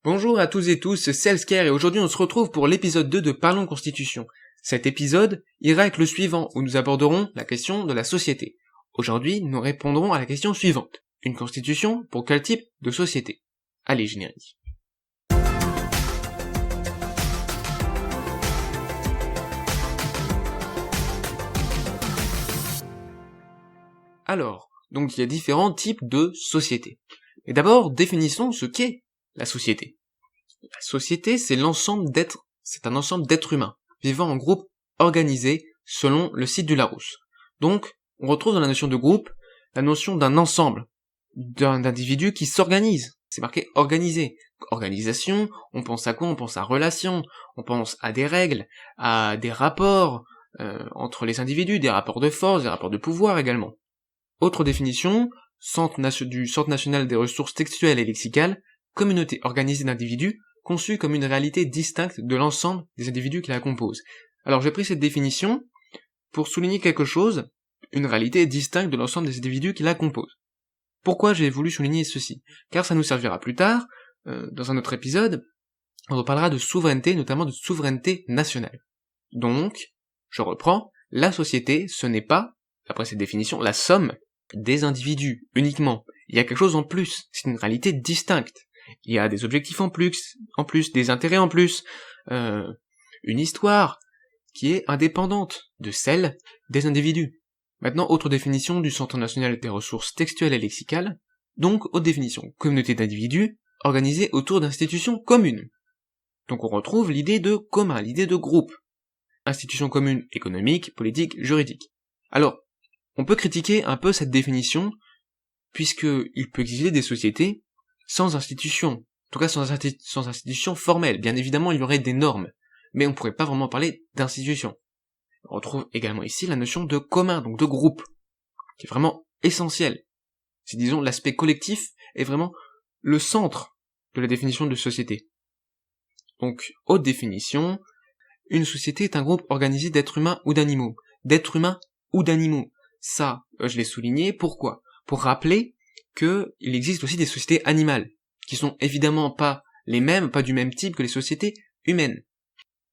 Bonjour à tous et tous, c'est Elsker et aujourd'hui on se retrouve pour l'épisode 2 de Parlons Constitution. Cet épisode ira avec le suivant où nous aborderons la question de la société. Aujourd'hui, nous répondrons à la question suivante. Une constitution pour quel type de société? Allez, générique. Alors, donc il y a différents types de sociétés. Et d'abord, définissons ce qu'est la société. La société, c'est un ensemble d'êtres humains, vivant en groupe organisés selon le site du Larousse. Donc, on retrouve dans la notion de groupe, la notion d'un ensemble, d'individus qui s'organisent. C'est marqué organisé. Organisation, on pense à quoi? On pense à relations, on pense à des règles, à des rapports entre les individus, des rapports de force, des rapports de pouvoir également. Autre définition, du Centre national des ressources textuelles et lexicales, communauté organisée d'individus, conçue comme une réalité distincte de l'ensemble des individus qui la composent. Alors j'ai pris cette définition pour souligner quelque chose, une réalité distincte de l'ensemble des individus qui la composent. Pourquoi j'ai voulu souligner ceci? Car ça nous servira plus tard, dans un autre épisode, on reparlera de souveraineté, notamment de souveraineté nationale. Donc, je reprends, la société, ce n'est pas, après cette définition, la somme des individus uniquement. Il y a quelque chose en plus, c'est une réalité distincte. Il y a des objectifs en plus, des intérêts en plus, une histoire qui est indépendante de celle des individus. Maintenant, autre définition du Centre national des ressources textuelles et lexicales, donc autre définition, communauté d'individus organisée autour d'institutions communes. Donc on retrouve l'idée de commun, l'idée de groupe. Institutions communes économiques, politiques, juridiques. Alors, on peut critiquer un peu cette définition, puisqu'il peut exister des sociétés sans institution, en tout cas sans institution formelle. Bien évidemment, il y aurait des normes, mais on ne pourrait pas vraiment parler d'institution. On retrouve également ici la notion de commun, donc de groupe, qui est vraiment essentielle. C'est, disons, l'aspect collectif est vraiment le centre de la définition de société. Donc, haute définition, une société est un groupe organisé d'êtres humains ou d'animaux. D'êtres humains ou d'animaux. Ça, je l'ai souligné, pourquoi? Pour rappeler qu'il existe aussi des sociétés animales, qui sont évidemment pas les mêmes, pas du même type que les sociétés humaines.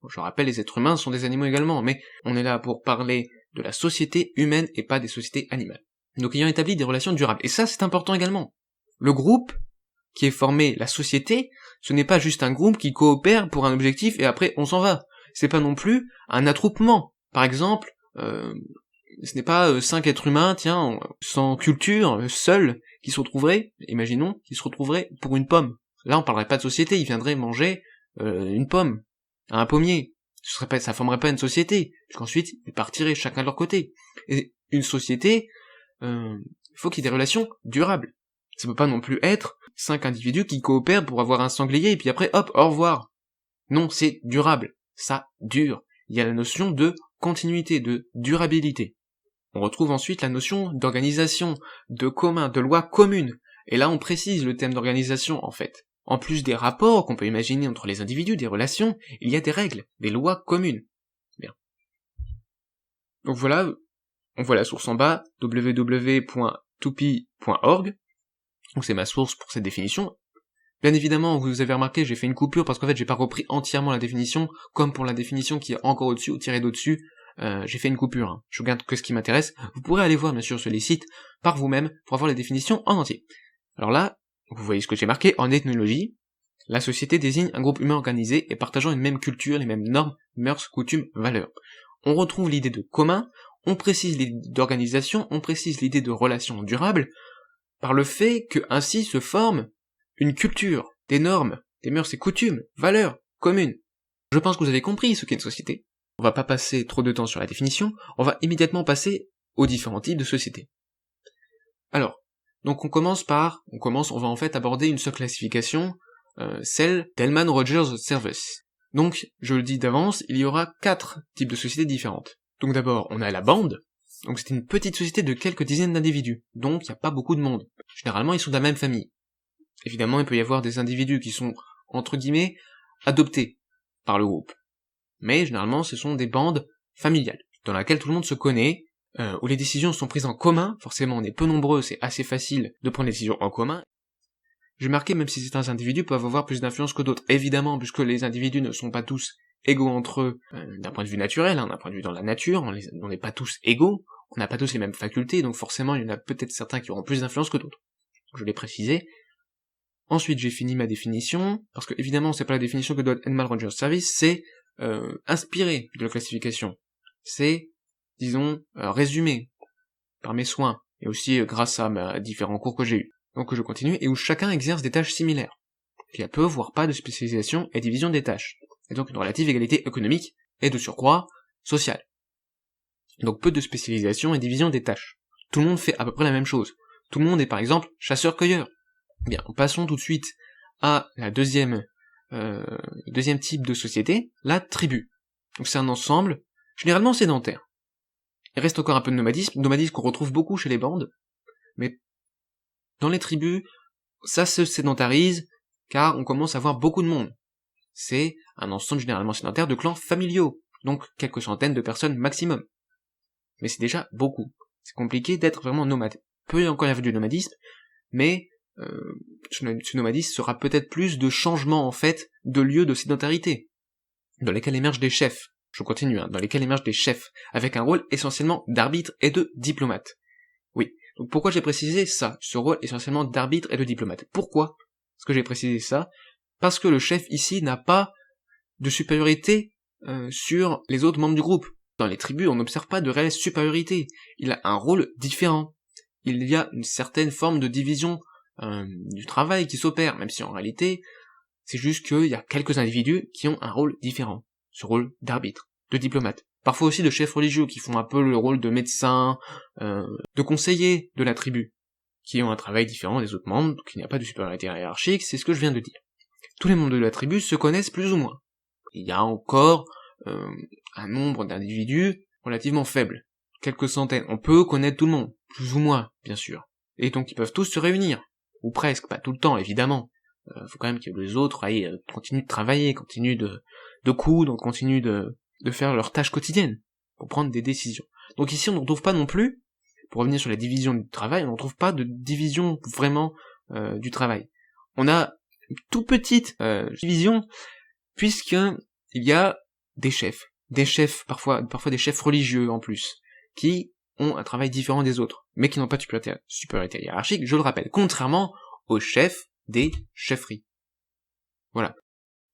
Je rappelle, les êtres humains sont des animaux également, mais on est là pour parler de la société humaine et pas des sociétés animales. Donc ayant établi des relations durables. Et ça, c'est important également. Le groupe qui est formé, la société, ce n'est pas juste un groupe qui coopère pour un objectif et après on s'en va. C'est pas non plus un attroupement. Par exemple, ce n'est pas 5 êtres humains, sans culture, seuls, qui se retrouveraient, imaginons, qui se retrouveraient pour une pomme. Là, on parlerait pas de société, ils viendraient manger une pomme, à un pommier. Ça formerait pas une société, puisqu'ensuite, ils partiraient chacun de leur côté. Et une société, il faut qu'il y ait des relations durables. Ça peut pas non plus être 5 individus qui coopèrent pour avoir un sanglier, et puis après, hop, au revoir. Non, c'est durable. Ça dure. Il y a la notion de continuité, de durabilité. On retrouve ensuite la notion d'organisation, de commun, de loi commune. Et là, on précise le thème d'organisation, en fait. En plus des rapports qu'on peut imaginer entre les individus, des relations, il y a des règles, des lois communes. Bien. Donc voilà, on voit la source en bas, www.tupi.org. Donc c'est ma source pour cette définition. Bien évidemment, vous avez remarqué, j'ai fait une coupure parce qu'en fait, j'ai pas repris entièrement la définition, comme pour la définition qui est encore au-dessus, ou tirée d'au-dessus. J'ai fait une coupure, hein. Je regarde que ce qui m'intéresse. Vous pourrez aller voir bien sûr sur les sites par vous-même pour avoir la définition en entier. Alors là, vous voyez ce que j'ai marqué en ethnologie. La société désigne un groupe humain organisé et partageant une même culture, les mêmes normes, mœurs, coutumes, valeurs. On retrouve l'idée de commun, on précise l'idée d'organisation, on précise l'idée de relation durable, par le fait que ainsi se forme une culture, des normes, des mœurs et coutumes, valeurs, communes. Je pense que vous avez compris ce qu'est une société. On va pas passer trop de temps sur la définition, on va immédiatement passer aux différents types de sociétés. Alors, donc on va en fait aborder une seule classification, celle d'Hellman Rogers Service. Donc, je le dis d'avance, il y aura 4 types de sociétés différentes. Donc d'abord, on a la bande, donc c'est une petite société de quelques dizaines d'individus, donc il n'y a pas beaucoup de monde. Généralement, ils sont de la même famille. Évidemment, il peut y avoir des individus qui sont, entre guillemets, adoptés par le groupe. Mais généralement ce sont des bandes familiales, dans lesquelles tout le monde se connaît, où les décisions sont prises en commun, forcément on est peu nombreux, c'est assez facile de prendre les décisions en commun. j'ai marqué même si certains individus peuvent avoir plus d'influence que d'autres. Évidemment, puisque les individus ne sont pas tous égaux entre eux, d'un point de vue naturel, d'un point de vue dans la nature, on n'est pas tous égaux, on n'a pas tous les mêmes facultés, donc forcément il y en a peut-être certains qui auront plus d'influence que d'autres. Je l'ai précisé. Ensuite j'ai fini ma définition, parce que évidemment c'est pas la définition que donne Edmund Rogers Service, c'est inspiré de la classification. C'est, disons, résumé par mes soins, et aussi grâce à mes différents cours que j'ai eus. Donc je continue, et où chacun exerce des tâches similaires. Il y a peu, voire pas de spécialisation et division des tâches. Et donc une relative égalité économique et de surcroît sociale. Donc peu de spécialisation et division des tâches. Tout le monde fait à peu près la même chose. Tout le monde est par exemple chasseur-cueilleur. Bien, passons tout de suite à la deuxième type de société, la tribu. Donc c'est un ensemble généralement sédentaire. Il reste encore un peu de nomadisme qu'on retrouve beaucoup chez les bandes, mais dans les tribus, ça se sédentarise, car on commence à voir beaucoup de monde. C'est un ensemble généralement sédentaire de clans familiaux, donc quelques centaines de personnes maximum. Mais c'est déjà beaucoup. C'est compliqué d'être vraiment nomade. Peut y encore y avoir du nomadisme, mais ce nomadisme sera peut-être plus de changement en fait de lieu de sédentarité, dans lesquels émergent des chefs. Je continue, dans lesquels émergent des chefs, avec un rôle essentiellement d'arbitre et de diplomate. Oui, donc pourquoi j'ai précisé ça, ce rôle essentiellement d'arbitre et de diplomate? Pourquoi est-ce que j'ai précisé ça? Parce que le chef ici n'a pas de supériorité sur les autres membres du groupe. Dans les tribus, on n'observe pas de réelle supériorité. Il a un rôle différent. Il y a une certaine forme de division du travail qui s'opère, même si en réalité, c'est juste qu'il y a quelques individus qui ont un rôle différent. Ce rôle d'arbitre, de diplomate. Parfois aussi de chefs religieux qui font un peu le rôle de médecin, de conseiller de la tribu, qui ont un travail différent des autres membres, donc il n'y a pas de supériorité hiérarchique, c'est ce que je viens de dire. Tous les membres de la tribu se connaissent plus ou moins. Il y a encore un nombre d'individus relativement faible, quelques centaines. On peut connaître tout le monde, plus ou moins, bien sûr. Et donc ils peuvent tous se réunir, ou presque, pas tout le temps, évidemment. Faut quand même que les autres continuent de travailler, continuent de coudre, continuent de faire leurs tâches quotidiennes, pour prendre des décisions. Donc ici on ne retrouve pas non plus, pour revenir sur la division du travail, on ne retrouve pas de division vraiment du travail. On a une toute petite division, puisque il y a des chefs, parfois des chefs religieux en plus, qui ont un travail différent des autres, mais qui n'ont pas de supériorité hiérarchique, je le rappelle, contrairement aux chefs des chefferies. Voilà.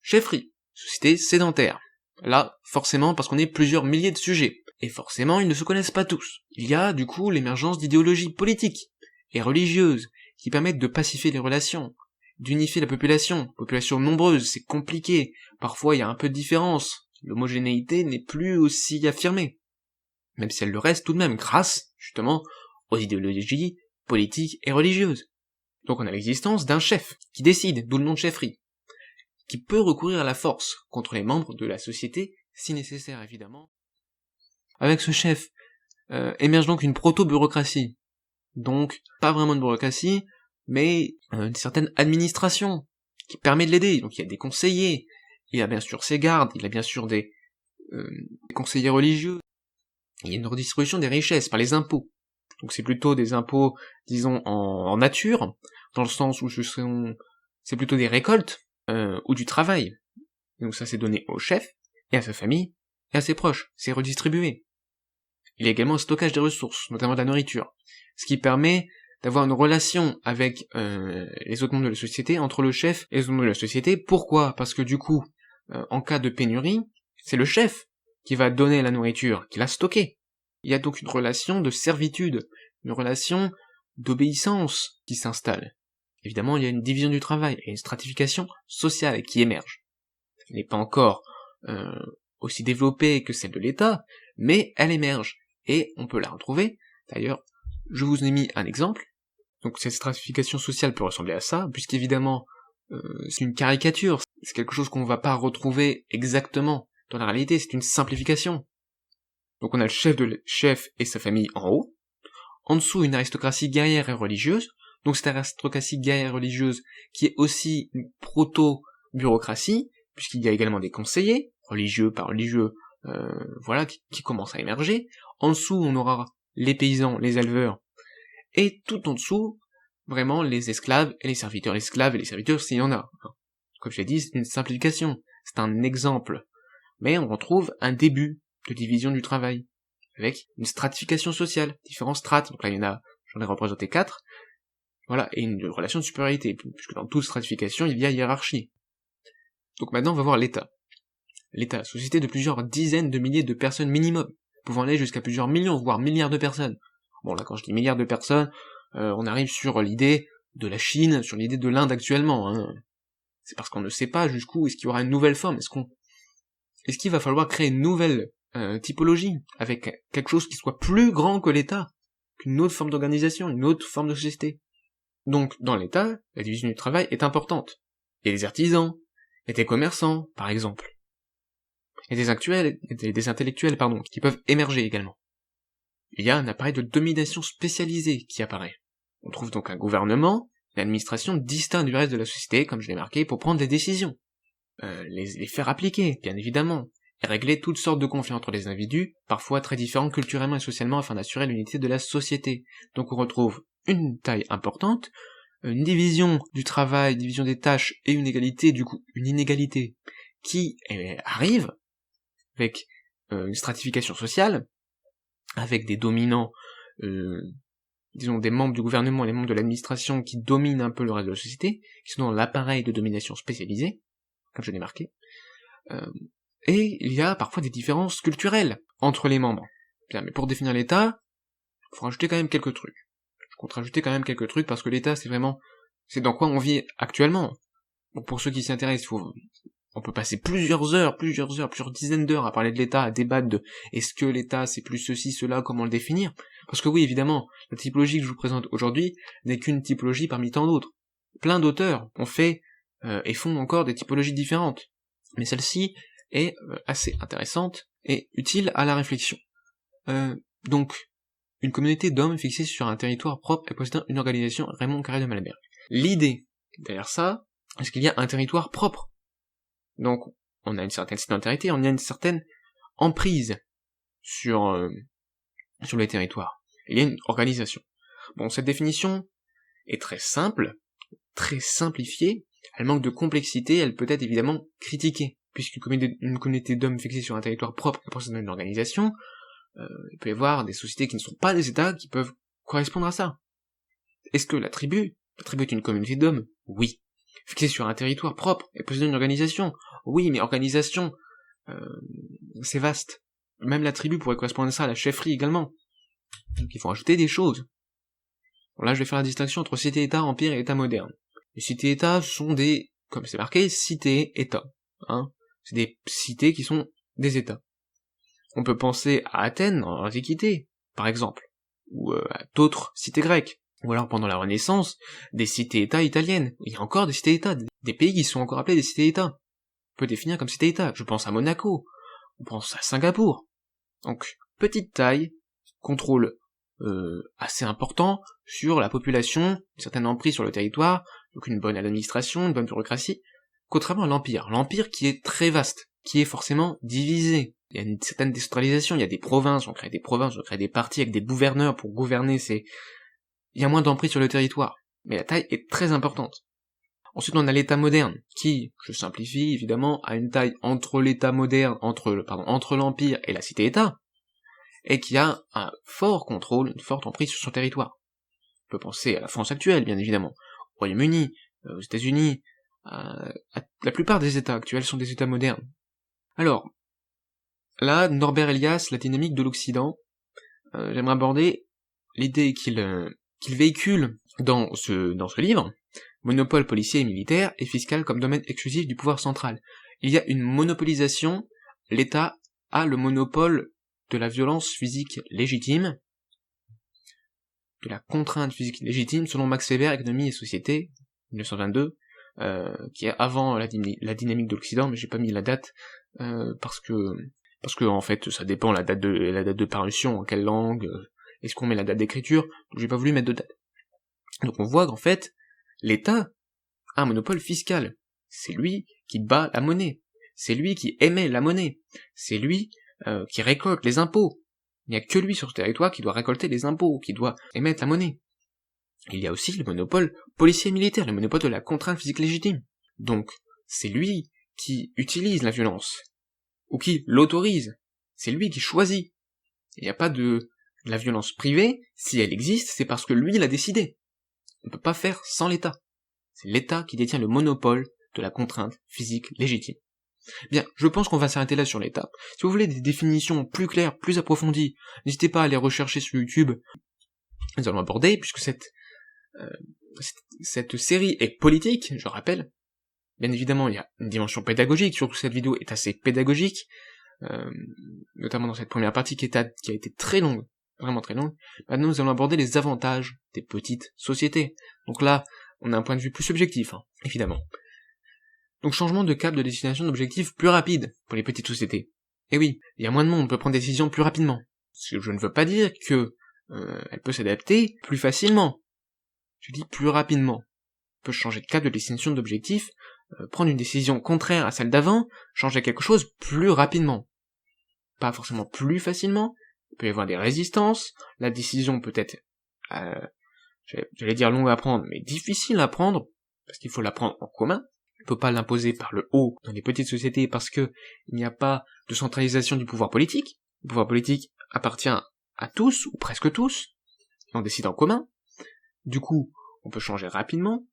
Chefferie, société sédentaire. Là, forcément, parce qu'on est plusieurs milliers de sujets, et forcément, ils ne se connaissent pas tous. Il y a, du coup, l'émergence d'idéologies politiques et religieuses, qui permettent de pacifier les relations, d'unifier la population nombreuse, c'est compliqué, parfois il y a un peu de différence, l'homogénéité n'est plus aussi affirmée, même si elle le reste tout de même, grâce, justement, aux idéologies politiques et religieuses. Donc on a l'existence d'un chef, qui décide, d'où le nom de chefferie, qui peut recourir à la force contre les membres de la société, si nécessaire évidemment. Avec ce chef, émerge donc une proto-bureaucratie, donc pas vraiment de bureaucratie, mais une certaine administration, qui permet de l'aider, donc il y a des conseillers, il y a bien sûr ses gardes, il y a bien sûr des conseillers religieux, il y a une redistribution des richesses par les impôts, donc c'est plutôt des impôts, disons, en nature, dans le sens où c'est plutôt des récoltes, ou du travail. Donc ça c'est donné au chef, et à sa famille, et à ses proches, c'est redistribué. Il y a également un stockage des ressources, notamment de la nourriture, ce qui permet d'avoir une relation avec les autres membres de la société, entre le chef et les autres membres de la société. Pourquoi? Parce que du coup, en cas de pénurie, c'est le chef qui va donner la nourriture, qui l'a stockée. Il y a donc une relation de servitude, une relation d'obéissance qui s'installe. Évidemment, il y a une division du travail et une stratification sociale qui émerge. Elle n'est pas encore aussi développée que celle de l'État, mais elle émerge, et on peut la retrouver. D'ailleurs, je vous ai mis un exemple. Donc cette stratification sociale peut ressembler à ça, puisqu'évidemment, c'est une caricature, c'est quelque chose qu'on ne va pas retrouver exactement dans la réalité, c'est une simplification. Donc on a le chef et sa famille en haut, en dessous une aristocratie guerrière et religieuse, donc cette aristocratie guerrière et religieuse qui est aussi une proto-bureaucratie, puisqu'il y a également des conseillers, religieux par religieux, qui commencent à émerger. En dessous, on aura les paysans, les éleveurs, et tout en dessous, vraiment les esclaves et les serviteurs. Les esclaves et les serviteurs, s'il y en a. Comme je l'ai dit, c'est une simplification, c'est un exemple. Mais on retrouve un début de division du travail, avec une stratification sociale, différentes strates. Donc là, j'en ai représenté 4, voilà, et une relation de supériorité, puisque dans toute stratification, il y a hiérarchie. Donc maintenant, on va voir l'État. L'État, société de plusieurs dizaines de milliers de personnes minimum, pouvant aller jusqu'à plusieurs millions, voire milliards de personnes. Bon, là, quand je dis milliards de personnes, on arrive sur l'idée de la Chine, sur l'idée de l'Inde actuellement. C'est parce qu'on ne sait pas jusqu'où est-ce qu'il y aura une nouvelle forme. Est-ce qu'il va falloir créer une nouvelle typologie, avec quelque chose qui soit plus grand que l'État, qu'une autre forme d'organisation, une autre forme de société. Donc, dans l'État, la division du travail est importante. Il y a des artisans, il y a des commerçants, par exemple. Il y a des intellectuels, qui peuvent émerger également. Il y a un appareil de domination spécialisé qui apparaît. On trouve donc un gouvernement, une administration distincte du reste de la société, comme je l'ai marqué, pour prendre des décisions. Les faire appliquer, bien évidemment, et régler toutes sortes de conflits entre les individus, parfois très différents culturellement et socialement afin d'assurer l'unité de la société. Donc on retrouve une taille importante, une division du travail, division des tâches et une inégalité qui arrive avec une stratification sociale, avec des dominants, disons des membres du gouvernement et des membres de l'administration qui dominent un peu le reste de la société, qui sont dans l'appareil de domination spécialisé, comme je l'ai marqué, et il y a parfois des différences culturelles entre les membres. Bien, mais pour définir l'État, il faut rajouter quand même quelques trucs. Je compte rajouter quand même quelques trucs parce que l'État, c'est dans quoi on vit actuellement. Bon, pour ceux qui s'y intéressent, on peut passer plusieurs dizaines d'heures à parler de l'État, à débattre de est-ce que l'État c'est plus ceci, cela, comment le définir. Parce que oui, évidemment, la typologie que je vous présente aujourd'hui n'est qu'une typologie parmi tant d'autres. Plein d'auteurs ont fait et font encore des typologies différentes. Mais celle-ci est assez intéressante et utile à la réflexion. Donc, une communauté d'hommes fixée sur un territoire propre et possédant une organisation, Raymond Carré de Malherbe. L'idée derrière ça, c'est qu'il y a un territoire propre. Donc, on a une certaine sédentarité, on a une certaine emprise sur les territoires. Il y a une organisation. Bon, cette définition est très simple, très simplifiée, elle manque de complexité, elle peut être évidemment critiquée, puisqu'une communauté d'hommes fixée sur un territoire propre et possédant une organisation, il peut y avoir des sociétés qui ne sont pas des États qui peuvent correspondre à ça. Est-ce que la tribu est une communauté d'hommes? Oui. Fixée sur un territoire propre et possédant une organisation? Oui, mais organisation, c'est vaste. Même la tribu pourrait correspondre à ça, à la chefferie également. Donc il faut ajouter des choses. Bon, là je vais faire la distinction entre cité-État, empire et État moderne. Les cités-États sont comme c'est marqué, cités-États. C'est des cités qui sont des États. On peut penser à Athènes, dans l'Antiquité, par exemple, ou à d'autres cités grecques, ou alors pendant la Renaissance, des cités-États italiennes. Il y a encore des cités-États, des pays qui sont encore appelés des cités-États. On peut définir comme cité-État. Je pense à Monaco, on pense à Singapour. Donc, petite taille, contrôle assez important sur la population, une certaine emprise sur le territoire, donc une bonne administration, une bonne bureaucratie, contrairement à l'Empire. L'Empire qui est très vaste, qui est forcément divisé. Il y a une certaine décentralisation, il y a des provinces, on crée des partis avec des gouverneurs pour gouverner, il y a moins d'emprise sur le territoire. Mais la taille est très importante. Ensuite, on a l'État moderne, qui, je simplifie évidemment, a une taille entre l'État moderne, entre l'Empire et la cité-État, et qui a un fort contrôle, une forte emprise sur son territoire. On peut penser à la France actuelle, bien évidemment, au Royaume-Uni, aux États-Unis, la plupart des États actuels sont des États modernes. Alors, là, Norbert Elias, la dynamique de l'Occident, j'aimerais aborder l'idée qu'il véhicule dans ce livre, monopole policier et militaire et fiscal comme domaine exclusif du pouvoir central. Il y a une monopolisation, l'État a le monopole de la violence physique légitime, de la contrainte physique légitime, selon Max Weber, Économie et Société, 1922, qui est avant la dynamique de l'Occident, mais j'ai pas mis la date, parce que en fait, ça dépend la date de parution, en quelle langue, est-ce qu'on met la date d'écriture, donc j'ai pas voulu mettre de date. Donc on voit qu'en fait, l'État a un monopole fiscal. C'est lui qui bat la monnaie. C'est lui qui émet la monnaie. C'est lui qui récolte les impôts. Il n'y a que lui sur ce territoire qui doit récolter les impôts, qui doit émettre la monnaie. Il y a aussi le monopole policier et militaire, le monopole de la contrainte physique légitime. Donc, c'est lui qui utilise la violence, ou qui l'autorise. C'est lui qui choisit. Il n'y a pas de la violence privée, si elle existe, c'est parce que lui l'a décidé. On ne peut pas faire sans l'État. C'est l'État qui détient le monopole de la contrainte physique légitime. Bien, je pense qu'on va s'arrêter là sur l'État. Si vous voulez des définitions plus claires, plus approfondies, n'hésitez pas à les rechercher sur YouTube. Nous allons aborder, puisque cette série est politique, je rappelle. Bien évidemment, il y a une dimension pédagogique, surtout cette vidéo est assez pédagogique, notamment dans cette première partie qui a été très longue, vraiment très longue. Maintenant, nous allons aborder les avantages des petites sociétés. Donc là, on a un point de vue plus subjectif, évidemment. Donc changement de cap de destination d'objectifs plus rapide pour les petites sociétés. Et oui, il y a moins de monde, on peut prendre des décisions plus rapidement. Ce que je ne veux pas dire que elle peut s'adapter plus facilement. Je dis plus rapidement. On peut changer de cap de destination d'objectifs, prendre une décision contraire à celle d'avant, changer quelque chose plus rapidement. Pas forcément plus facilement, il peut y avoir des résistances, la décision peut être, j'allais dire longue à prendre, mais difficile à prendre, parce qu'il faut la prendre en commun. On peut pas l'imposer par le haut dans les petites sociétés parce que il n'y a pas de centralisation du pouvoir politique. Le pouvoir politique appartient à tous, ou presque tous, et on décide en commun. Du coup, on peut changer rapidement,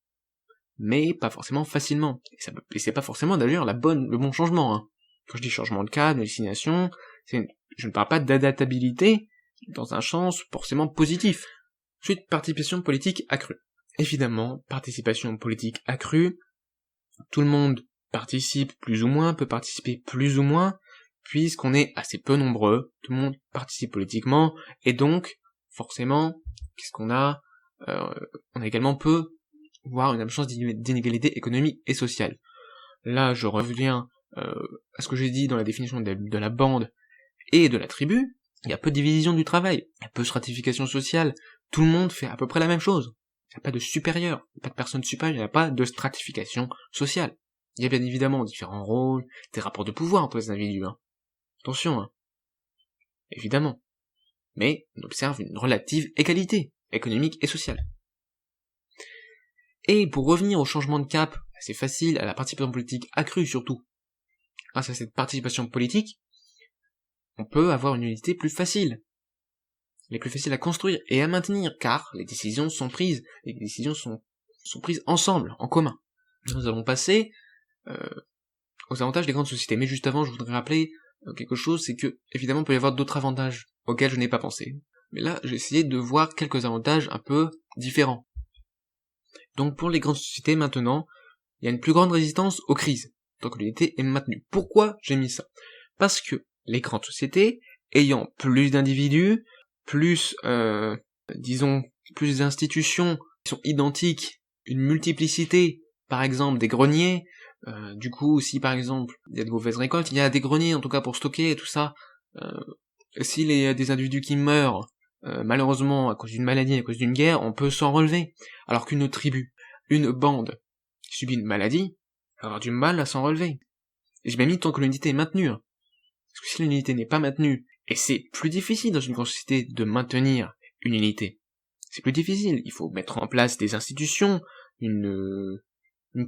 mais pas forcément facilement. Et c'est pas forcément d'ailleurs le bon changement. Quand je dis changement de cadre, de destination, je ne parle pas d'adaptabilité dans un sens forcément positif. Ensuite, participation politique accrue. Évidemment, participation politique accrue, tout le monde participe plus ou moins, peut participer plus ou moins, puisqu'on est assez peu nombreux, tout le monde participe politiquement, et donc, forcément, qu'est-ce qu'on a on a également peu, voire une absence d'inégalité économique et sociale. Là, je reviens à ce que j'ai dit dans la définition de la bande et de la tribu, il y a peu de division du travail, il y a peu de stratification sociale, tout le monde fait à peu près la même chose. Il n'y a pas de supérieur, il n'y a pas de personne supérieure, il n'y a pas de stratification sociale. Il y a bien évidemment différents rôles, des rapports de pouvoir entre les individus. Attention, évidemment. Mais on observe une relative égalité économique et sociale. Et pour revenir au changement de cap, c'est facile, à la participation politique accrue surtout, grâce à cette participation politique, on peut avoir une unité plus facile. Les plus faciles à construire et à maintenir, car les décisions sont prises, les décisions sont prises ensemble, en commun. Nous allons passer aux avantages des grandes sociétés, mais juste avant, je voudrais rappeler quelque chose, c'est que, évidemment, il peut y avoir d'autres avantages auxquels je n'ai pas pensé. Mais là, j'ai essayé de voir quelques avantages un peu différents. Donc pour les grandes sociétés, maintenant, il y a une plus grande résistance aux crises, tant que l'unité est maintenue. Pourquoi j'ai mis ça? Parce que les grandes sociétés, ayant plus d'individus, plus, disons, plus d'institutions qui sont identiques, une multiplicité, par exemple, des greniers, du coup, si par exemple, il y a de mauvaises récoltes, il y a des greniers, en tout cas, pour stocker et tout ça, s'il y a des individus qui meurent, malheureusement, à cause d'une maladie, à cause d'une guerre, on peut s'en relever. Alors qu'une tribu, une bande, qui subit une maladie, va avoir du mal à s'en relever. Et j'ai bien mis tant que l'unité est maintenue. Parce que si l'unité n'est pas maintenue, et c'est plus difficile dans une grande société de maintenir une unité. C'est plus difficile, il faut mettre en place des institutions, une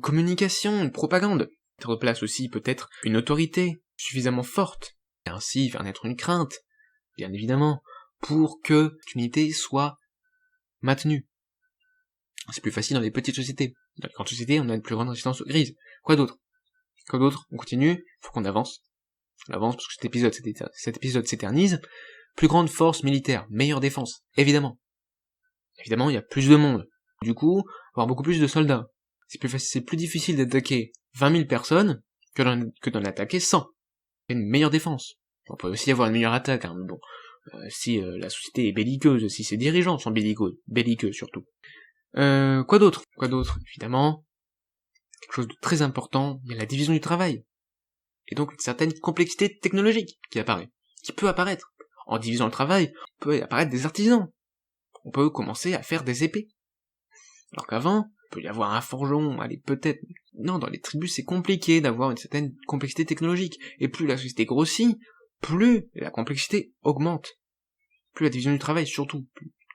communication, une propagande. Mettre en place aussi peut-être une autorité suffisamment forte, et ainsi faire naître une crainte, bien évidemment, pour que l'unité soit maintenue. C'est plus facile dans les petites sociétés. Dans les grandes sociétés, on a une plus grande résistance aux crises. Quoi d'autre? On continue, faut qu'on avance. On avance parce que cet épisode s'éternise. Plus grande force militaire, meilleure défense, évidemment. Évidemment, il y a plus de monde. Du coup, avoir beaucoup plus de soldats. C'est plus difficile d'attaquer 20 000 personnes que d'en attaquer 100. C'est une meilleure défense. On peut aussi avoir une meilleure attaque, mais bon. Si la société est belliqueuse, si ses dirigeants sont belliqueux surtout. Quoi d'autre, évidemment. Quelque chose de très important, il y a la division du travail. Et donc une certaine complexité technologique qui peut apparaître. En divisant le travail, peut apparaître des artisans. On peut commencer à faire des épées. Alors qu'avant, il peut y avoir un forgeron, peut-être. Non, dans les tribus, c'est compliqué d'avoir une certaine complexité technologique. Et plus la société grossit, plus la complexité augmente. Plus la division du travail, surtout,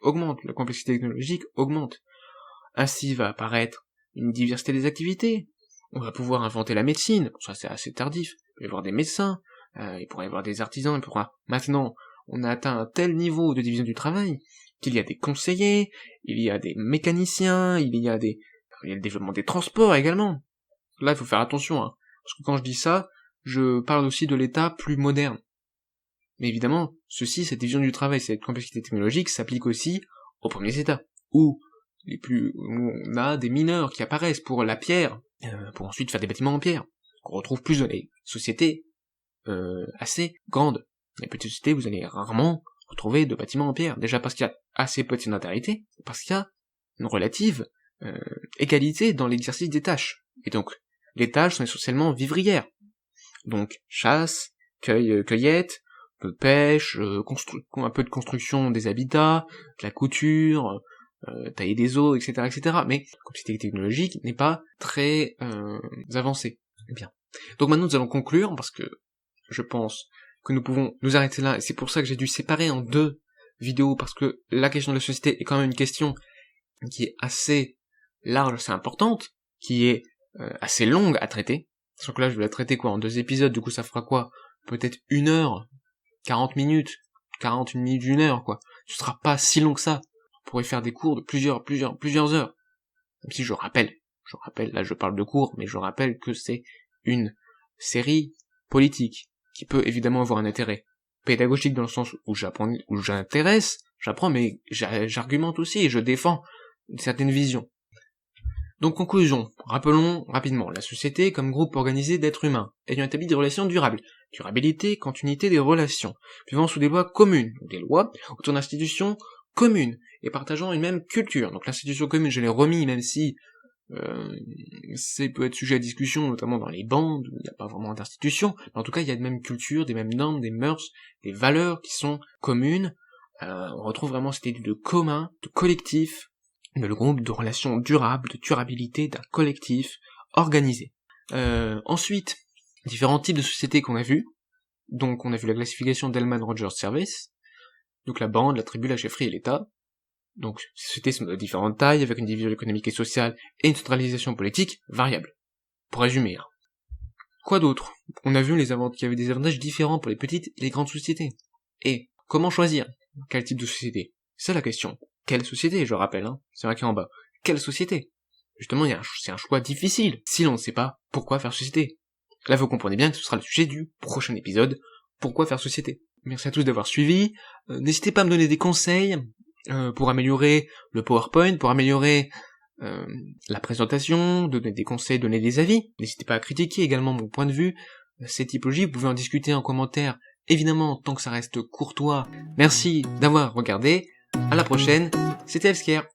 augmente. La complexité technologique augmente. Ainsi va apparaître une diversité des activités. On va pouvoir inventer la médecine, ça c'est assez tardif, il peut y avoir des médecins, il pourrait y avoir des artisans, Maintenant, on a atteint un tel niveau de division du travail qu'il y a des conseillers, il y a des mécaniciens, il y a le développement des transports également. Là, il faut faire attention, hein, parce que quand je dis ça, je parle aussi de l'état plus moderne. Mais évidemment, cette division du travail, cette complexité technologique s'applique aussi aux premiers états, où on a des mineurs qui apparaissent pour la pierre, pour ensuite faire des bâtiments en pierre, qu'on retrouve plus dans les sociétés assez grandes. Dans les petites sociétés, vous allez rarement retrouver de bâtiments en pierre, déjà parce qu'il y a assez peu de sédentarité, parce qu'il y a une relative égalité dans l'exercice des tâches. Et donc, les tâches sont essentiellement vivrières. Donc, chasse, cueillette, pêche, un peu de construction des habitats, de la couture, tailler des os, etc., etc. Mais la complexité technologique n'est pas très avancée. Bien. Donc maintenant nous allons conclure, parce que je pense que nous pouvons nous arrêter là, et c'est pour ça que j'ai dû séparer en 2 vidéos, parce que la question de la société est quand même une question qui est assez large, assez importante, qui est assez longue à traiter. Sauf que là je vais la traiter en 2 épisodes, du coup ça fera peut-être 1 heure, 40 minutes, 41 minutes, 1 heure, Ce sera pas si long que ça. On pourrait faire des cours de plusieurs heures. Même si je rappelle, là je parle de cours, mais je rappelle que c'est une série politique, qui peut évidemment avoir un intérêt pédagogique dans le sens où j'apprends, mais j'argumente aussi et je défends une certaine vision. Donc conclusion, rappelons rapidement, la société comme groupe organisé d'êtres humains, ayant établi des relations durables, durabilité, continuité des relations, vivant sous des lois communes, des lois autour d'institutions communes, et partageant une même culture. Donc l'institution commune, je l'ai remis, même si peut être sujet à discussion, notamment dans les bandes, où il n'y a pas vraiment d'institution, mais en tout cas il y a de même culture, des mêmes normes, des mœurs, des valeurs qui sont communes. On retrouve vraiment cette idée de commun, de collectif, le groupe de relations durables, de durabilité d'un collectif organisé. Ensuite, différents types de sociétés qu'on a vus. Donc on a vu la classification d'Hellman-Rogers Service, donc la bande, la tribu, la chefferie et l'État. Donc ces sociétés sont de différentes tailles, avec une division économique et sociale et une centralisation politique variable. Pour résumer. Quoi d'autre? On a vu qu'il y avait des avantages différents pour les petites et les grandes sociétés. Et comment choisir? Quel type de société? C'est la question. Quelle société, je rappelle, c'est marqué en bas. Quelle société? Justement, c'est un choix difficile, si l'on ne sait pas pourquoi faire société. Là, vous comprenez bien que ce sera le sujet du prochain épisode, pourquoi faire société. Merci à tous d'avoir suivi, n'hésitez pas à me donner des conseils, pour améliorer le PowerPoint, pour améliorer la présentation, donner des conseils, donner des avis. N'hésitez pas à critiquer également mon point de vue, ces typologies, vous pouvez en discuter en commentaire, évidemment, tant que ça reste courtois. Merci d'avoir regardé, à la prochaine, c'était Elfscare.